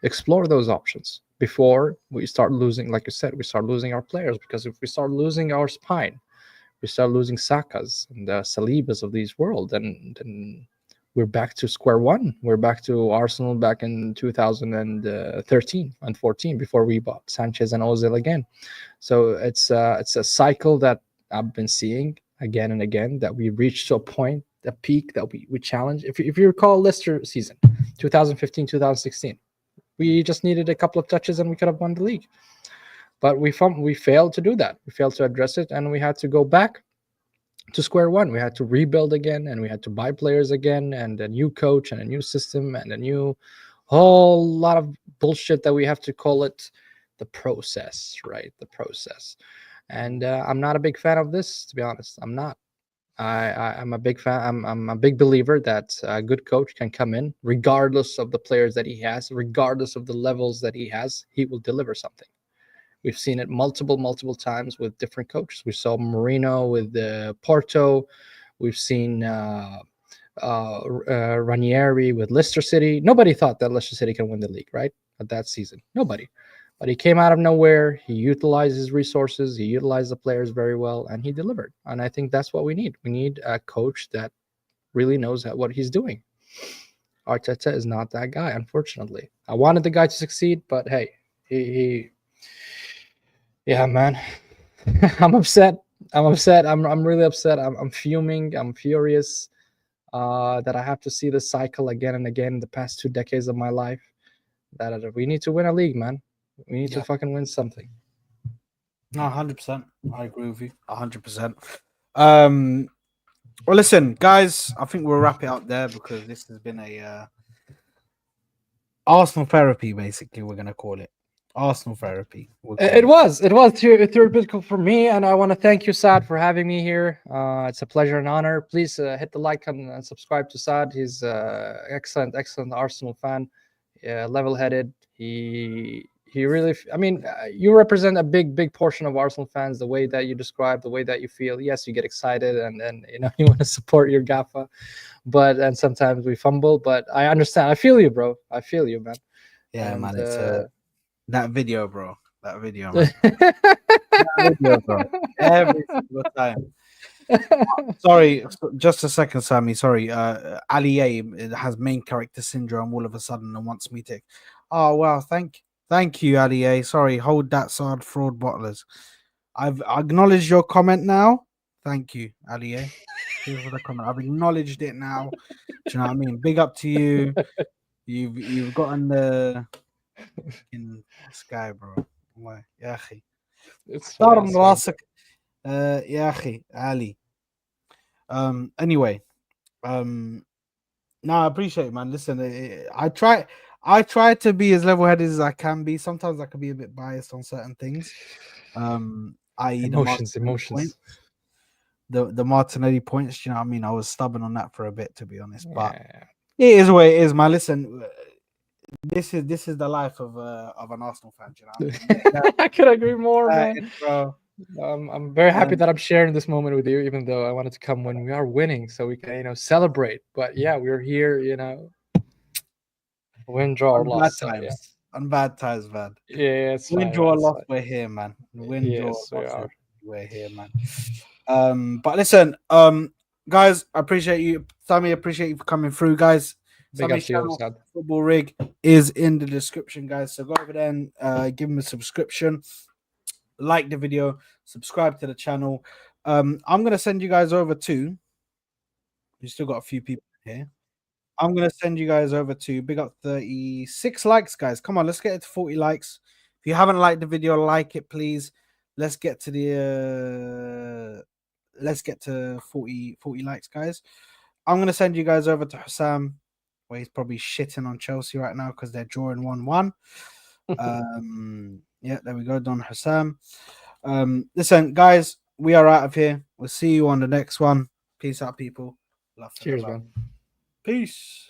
B: explore those options before we start losing. Like you said, we start losing our players, because if we start losing our spine, we start losing Sakas and the Salibas of these world, then we're back to square one. We're back to Arsenal back in 2013 and 14, before we bought Sanchez and Ozil again. So it's a cycle that I've been seeing again and again, that we reach to a point, a peak that we challenge. If you recall Leicester season, 2015, 2016. We just needed a couple of touches and we could have won the league. But we failed to do that. We failed to address it, and we had to go back to square one. We had to rebuild again, and we had to buy players again, and a new coach, and a new system, and a new whole lot of bullshit that we have to call it the process, right? The process. And I'm not a big fan of this, to be honest. I'm not. I'm a big fan. I'm a big believer that a good coach can come in, regardless of the players that he has, regardless of the levels that he has, he will deliver something. We've seen it multiple times with different coaches. We saw Marino with Porto. We've seen Ranieri with Leicester City. Nobody thought that Leicester City can win the league, right? At that season, nobody. But he came out of nowhere. He utilized his resources. He utilized the players very well, and he delivered. And I think that's what we need. We need a coach that really knows what he's doing. Arteta is not that guy, unfortunately. I wanted the guy to succeed, but hey, he yeah, man. I'm upset. I'm upset. I'm really upset. I'm fuming. I'm furious that I have to see this cycle again and again in the past 2 decades of my life. That we need to win a league, man. We need to fucking win something.
A: No, 100%. I agree with you. 100%. Well, listen, guys, I think we'll wrap it up there because this has been a Arsenal therapy, basically, we're going to call it. Arsenal therapy.
B: It was theoretical for me, and I want to thank you, Saad, for having me here. It's a pleasure and honor. Please hit the like and subscribe to Saad. He's excellent Arsenal fan, level-headed. He really, I mean, you represent a big portion of Arsenal fans. The way that you describe, the way that you feel. Yes, you get excited, and you know you want to support your Gaffa, and sometimes we fumble. But I understand. I feel you, bro. I feel you, man.
A: Yeah,
B: and,
A: man. It's that video, bro. That video, man. That video, bro. Every single time. Sorry, just a second, Sammy. Sorry. Ali A has main character syndrome all of a sudden and wants me to. Oh wow, thank you, Ali A. Sorry, hold that sword, fraud bottlers. I've acknowledged your comment now. Thank you, Ali A. Here's the comment. I've acknowledged it now. Do you know what I mean? Big up to you. You've gotten the in sky, bro. Why? يا أخي. صار من راسك. يا أخي Ali. Anyway, no, I appreciate it, man. Listen, I try to be as level-headed as I can be. Sometimes I can be a bit biased on certain things. I.e.
B: emotions.
A: The Martinelli points, you know what I mean? I was stubborn on that for a bit, to be honest. But it is what it is, man. Listen, this is the life of an Arsenal fan, you know what I mean?
B: I could agree more, man.
A: Bro.
B: I'm very happy that I'm sharing this moment with you, even though I wanted to come when we are winning so we can, celebrate. But yeah, we're here, win, draw, or loss.
A: So, yeah. On bad times, man.
B: Yeah,
A: win, draw, or loss, we're here, man. Win, draw, loss, we're here, man. But listen, guys, I appreciate you. Sammy, appreciate you for coming through, guys. Sammy's channel, Football Rig, is in the description, guys. So go over there and give him a subscription. Like the video, subscribe to the channel. I'm gonna send you guys over to. You still got a few people here. I'm gonna send you guys over to big up 36 likes, guys. Come on, let's get it to 40 likes. If you haven't liked the video, like it, please. Let's get to the 40 likes, guys. I'm gonna send you guys over to Hussam, where he's probably shitting on Chelsea right now because they're drawing 1-1. Yeah, there we go, Don Hussam. Listen, guys, we are out of here. We'll see you on the next one. Peace out, people.
B: Cheers, man.
A: Peace.